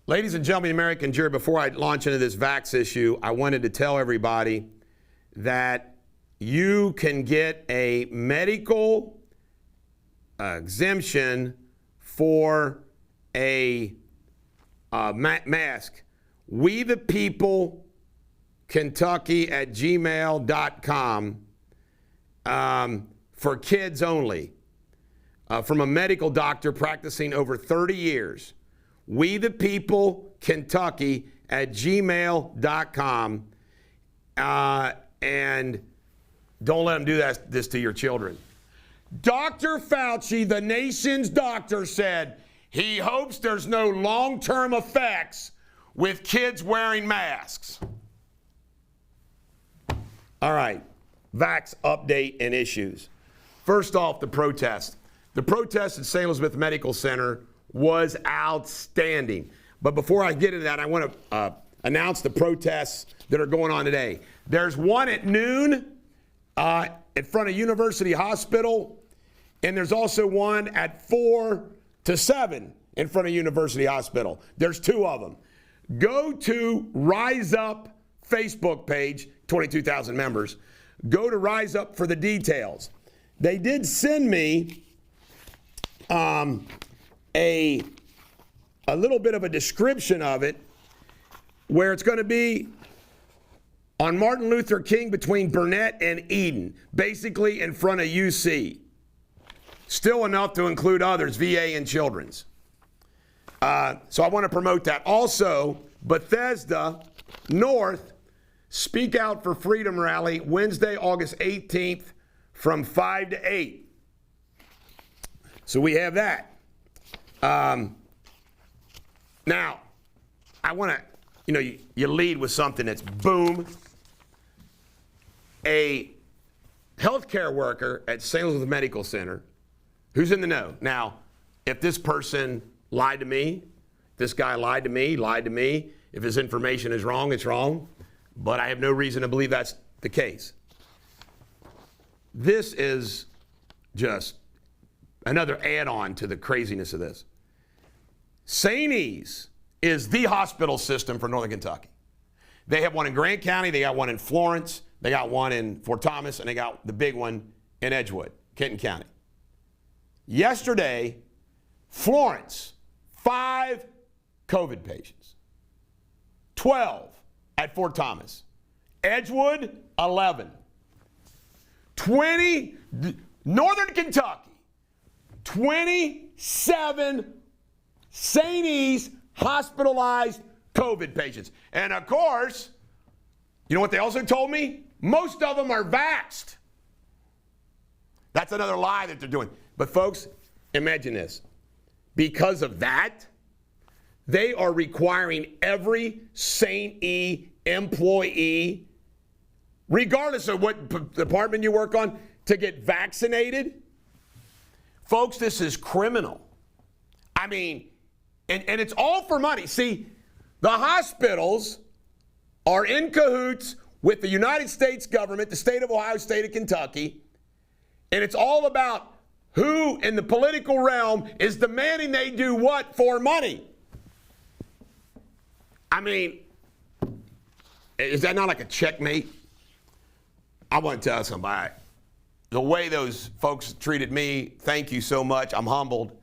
Ladies and gentlemen, American jury, before I launch into this vax issue, I wanted to tell everybody that you can get a medical exemption for a mask. We the People Kentucky at gmail.com for kids only, from a medical doctor practicing over 30 years. We the People Kentucky at gmail.com, and don't let them do this to your children. Dr. Fauci, the nation's doctor, said he hopes there's no long-term effects with kids wearing masks. All right, vax update and issues. First off, the protest. The protest at St. Elizabeth Medical Center was outstanding. But before I get into that, I want to announce the protests that are going on today. There's one at noon in front of University Hospital, and there's also one at 4 to 7 in front of University Hospital. There's two of them. Go to Rise Up Facebook page, 22,000 members. Go to Rise Up for the details. They did send me a little bit of a description of it, where it's going to be on Martin Luther King between Burnett and Eden, basically in front of UC. Still enough to include others, VA and Children's. So I want to promote that. Also, Bethesda North Speak Out for Freedom rally, Wednesday, August 18th from 5 to 8. So we have that. Now, I want to, you lead with something that's boom. A healthcare worker at St. Elizabeth Medical Center, who's in the know. Now, if this person lied to me, this guy lied to me, if his information is wrong, it's wrong. But I have no reason to believe that's the case. This is just another add-on to the craziness of this. St. E's is the hospital system for Northern Kentucky. They have one in Grant County, they got one in Florence, they got one in Fort Thomas, and they got the big one in Edgewood, Kenton County. Yesterday, Florence, 5 COVID patients. 12 at Fort Thomas. Edgewood, 11. 20, Northern Kentucky, 27 St. E's hospitalized COVID patients. And of course, you know what they also told me? Most of them are vaxxed. That's another lie that they're doing. But folks, imagine this. Because of that, they are requiring every St. E employee, regardless of what department you work on, to get vaccinated. Folks, this is criminal. I mean, and it's all for money. See, the hospitals are in cahoots with the United States government, the state of Ohio, state of Kentucky, and it's all about who in the political realm is demanding they do what for money. I mean, is that not like a checkmate? I want to tell somebody, the way those folks treated me, thank you so much. I'm humbled.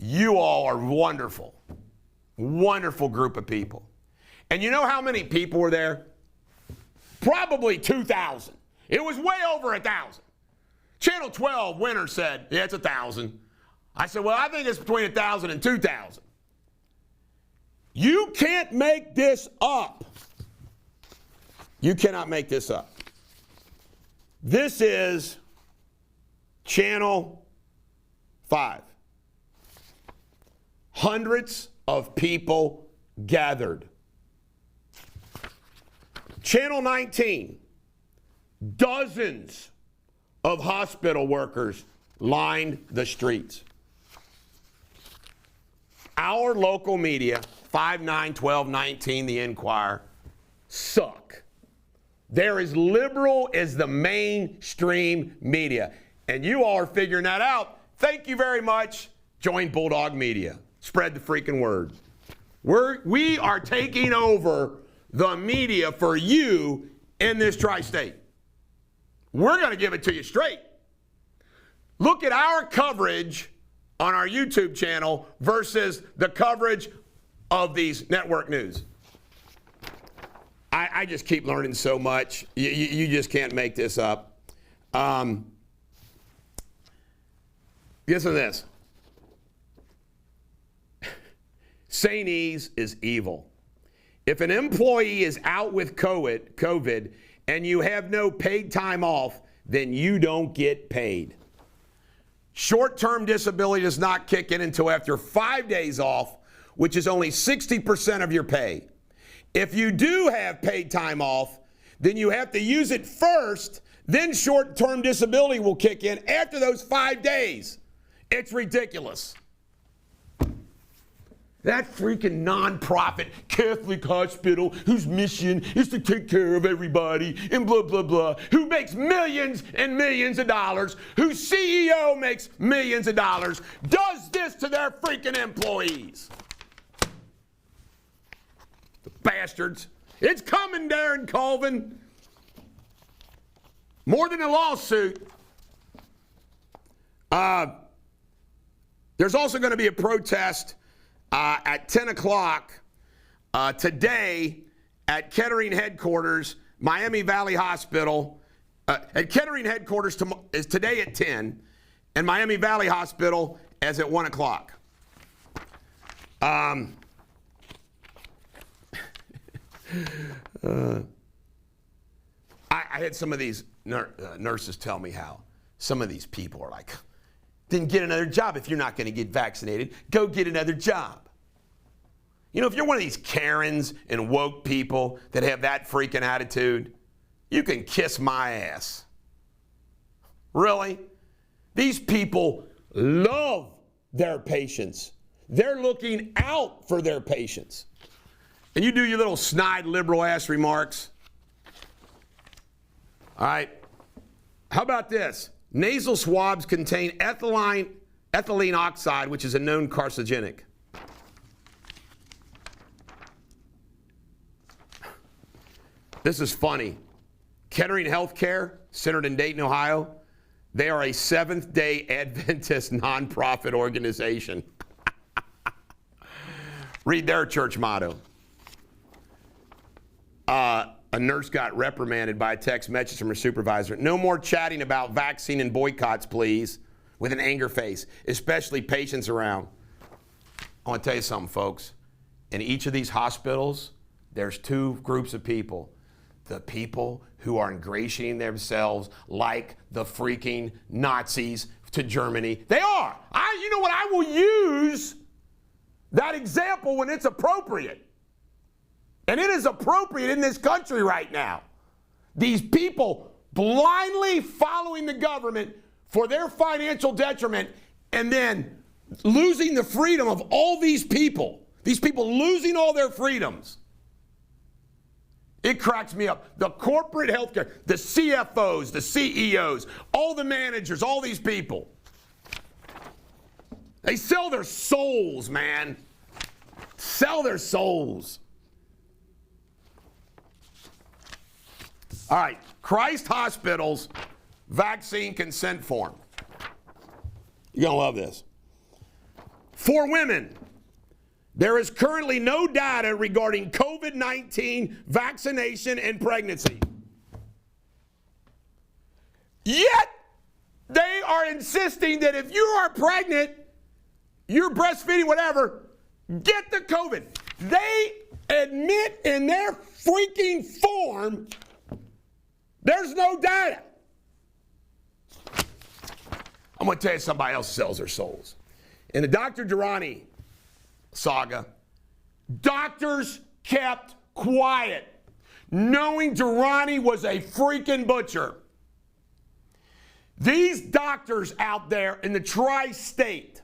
You all are wonderful, wonderful group of people. And you know how many people were there? Probably 2,000. It was way over 1,000. Channel 12 winner said, yeah, it's 1,000. I said, well, I think it's between 1,000 and 2,000. You can't make this up. You cannot make this up. This is Channel 5. Hundreds of people gathered. Channel 19, dozens of hospital workers lined the streets. Our local media, 5, 9, 12, 19, the Enquirer, suck. They're as liberal as the mainstream media. And you all are figuring that out. Thank you very much. Join Bulldog Media. Spread the freaking word. We are taking over the media for you in this tri-state. We're going to give it to you straight. Look at our coverage on our YouTube channel versus the coverage of these network news. I just keep learning so much. You just can't make this up. Listen to this. Sainese is evil. If an employee is out with COVID and you have no paid time off, then you don't get paid. Short-term disability does not kick in until after 5 days off, which is only 60% of your pay. If you do have paid time off, then you have to use it first, then short-term disability will kick in after those 5 days. It's ridiculous. That freaking nonprofit Catholic hospital whose mission is to take care of everybody and blah, blah, blah, who makes millions and millions of dollars, whose CEO makes millions of dollars, does this to their freaking employees. The bastards. It's coming, Darren Colvin. More than a lawsuit. There's also going to be a protest at 10 o'clock today at Kettering headquarters, Miami Valley Hospital. At Kettering headquarters is today at 10, and Miami Valley Hospital is at 1 o'clock. I had some of these nurses tell me how some of these people are like, then get another job. If you're not going to get vaccinated, go get another job. You know, if you're one of these Karens and woke people that have that freaking attitude, you can kiss my ass. Really? These people love their patients. They're looking out for their patients. And you do your little snide liberal ass remarks. All right. How about this? Nasal swabs contain ethylene oxide, which is a known carcinogenic. This is funny. Kettering Healthcare, centered in Dayton, Ohio, they are a Seventh-day Adventist nonprofit organization. Read their church motto. A nurse got reprimanded by a text message from her supervisor. No more chatting about vaccine and boycotts, please, with an anger face, especially patients around. I want to tell you something, folks. In each of these hospitals, there's two groups of people. The people who are ingratiating themselves like the freaking Nazis to Germany. They are. You know what? I will use that example when it's appropriate. And it is appropriate in this country right now. These people blindly following the government for their financial detriment and then losing the freedom of all these people losing all their freedoms. It cracks me up. The corporate healthcare, the CFOs, the CEOs, all the managers, all these people. They sell their souls, man. Sell their souls. All right, Christ Hospital's vaccine consent form. You're going to love this. For women, there is currently no data regarding COVID-19 vaccination and pregnancy. Yet, they are insisting that if you are pregnant, you're breastfeeding, whatever, get the COVID. They admit in their freaking form there's no data. I'm going to tell you somebody else sells their souls. In the Dr. Durrani saga, doctors kept quiet, knowing Durrani was a freaking butcher. These doctors out there in the tri-state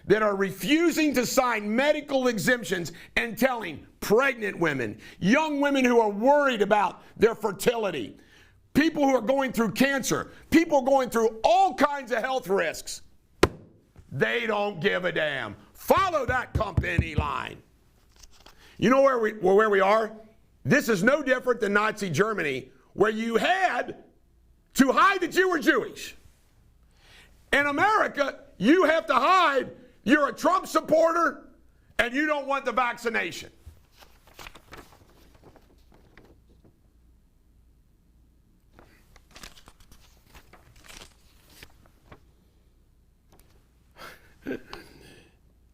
that are refusing to sign medical exemptions and telling pregnant women, young women who are worried about their fertility, people who are going through cancer, people going through all kinds of health risks, they don't give a damn. Follow that company line. You know where we are? This is no different than Nazi Germany, where you had to hide that you were Jewish. In America, you have to hide you're a Trump supporter and you don't want the vaccination.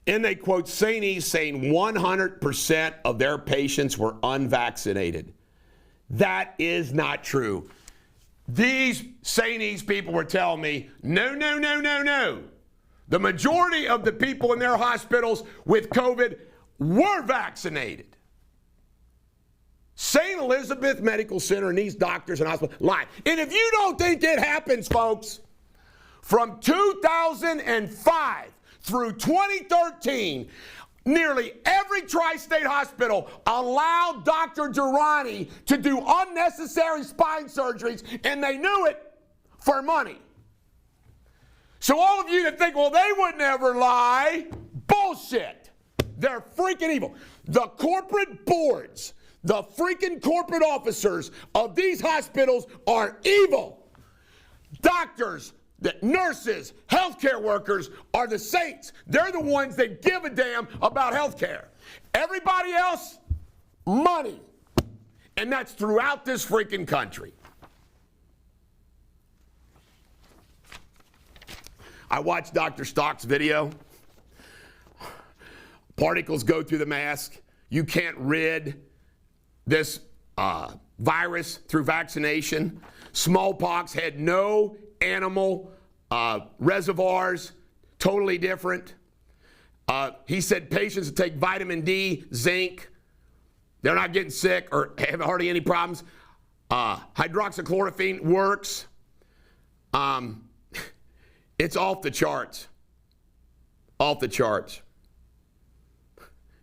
And they quote Saints saying 100% of their patients were unvaccinated. That is not true. These Saints people were telling me, no, no, no, no, no. The majority of the people in their hospitals with COVID were vaccinated. St. Elizabeth Medical Center and these doctors and hospitals lie. And if you don't think it happens, folks, from 2005 through 2013, nearly every tri-state hospital allowed Dr. Durrani to do unnecessary spine surgeries, and they knew it for money. So all of you that think, well, they would never lie, bullshit. They're freaking evil. The corporate boards, the freaking corporate officers of these hospitals are evil. Doctors, the nurses, healthcare workers are the saints. They're the ones that give a damn about healthcare. Everybody else, money. And that's throughout this freaking country. I watched Dr. Stock's video. Particles go through the mask. You can't rid this virus through vaccination. Smallpox had no animal reservoirs, totally different. He said patients that take vitamin D, zinc, they're not getting sick or have hardly any problems. Hydroxychloroquine works. It's off the charts. Off the charts.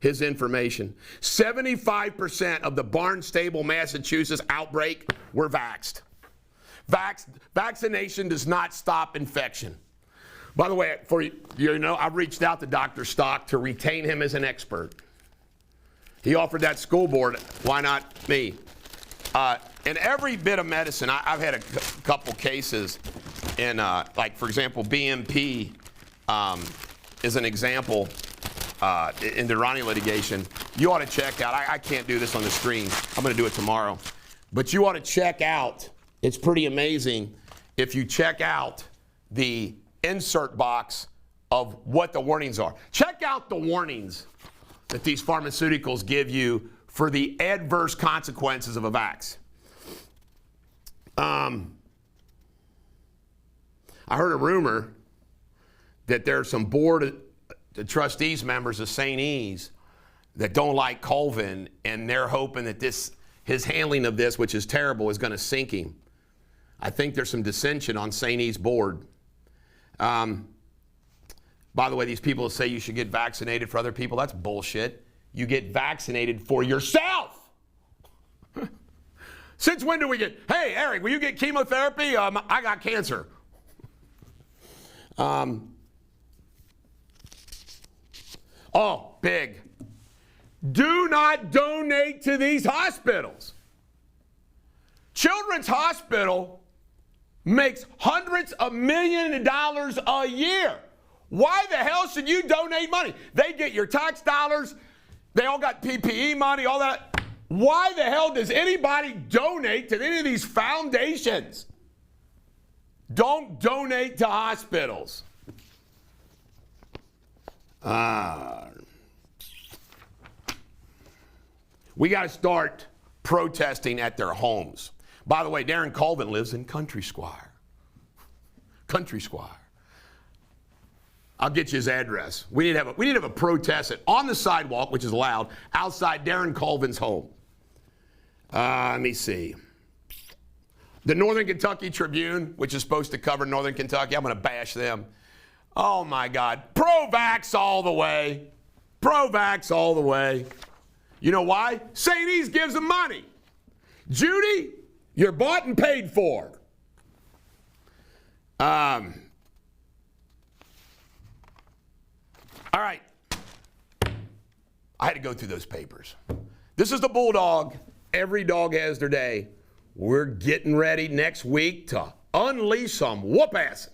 His information. 75% of the Barnstable, Massachusetts outbreak were vaxxed. Vaccination does not stop infection. By the way, for you know, I've reached out to Dr. Stock to retain him as an expert. He offered that school board. Why not me? In every bit of medicine, I've had a couple cases in, like, for example, BMP is an example in the Ronnie litigation. You ought to check out, I can't do this on the screen. I'm going to do it tomorrow. But you ought to check out, it's pretty amazing if you check out the insert box of what the warnings are. Check out the warnings that these pharmaceuticals give you for the adverse consequences of a vax. I heard a rumor that there are some board of trustees members of St. E's that don't like Colvin, and they're hoping that his handling of this, which is terrible, is going to sink him. I think there's some dissension on St. E's board. By the way, these people say you should get vaccinated for other people. That's bullshit. You get vaccinated for yourself. Since when do we get, hey, Eric, will you get chemotherapy? I got cancer. Oh, big. Do not donate to these hospitals. Children's Hospital makes hundreds of millions of dollars a year. Why the hell should you donate money? They get your tax dollars. They all got PPE money, all that. Why the hell does anybody donate to any of these foundations? Don't donate to hospitals. We got to start protesting at their homes. By the way, Darren Colvin lives in Country Squire. Country Squire. I'll get you his address. We need to have a protest on the sidewalk, which is allowed, outside Darren Colvin's home. Let me see. The Northern Kentucky Tribune, which is supposed to cover Northern Kentucky, I'm going to bash them. Oh, my God. Pro-vax all the way. Pro-vax all the way. You know why? St. E's gives them money. Judy, you're bought and paid for. All right. I had to go through those papers. This is the Bulldog. Every dog has their day. We're getting ready next week to unleash some whoop-assing.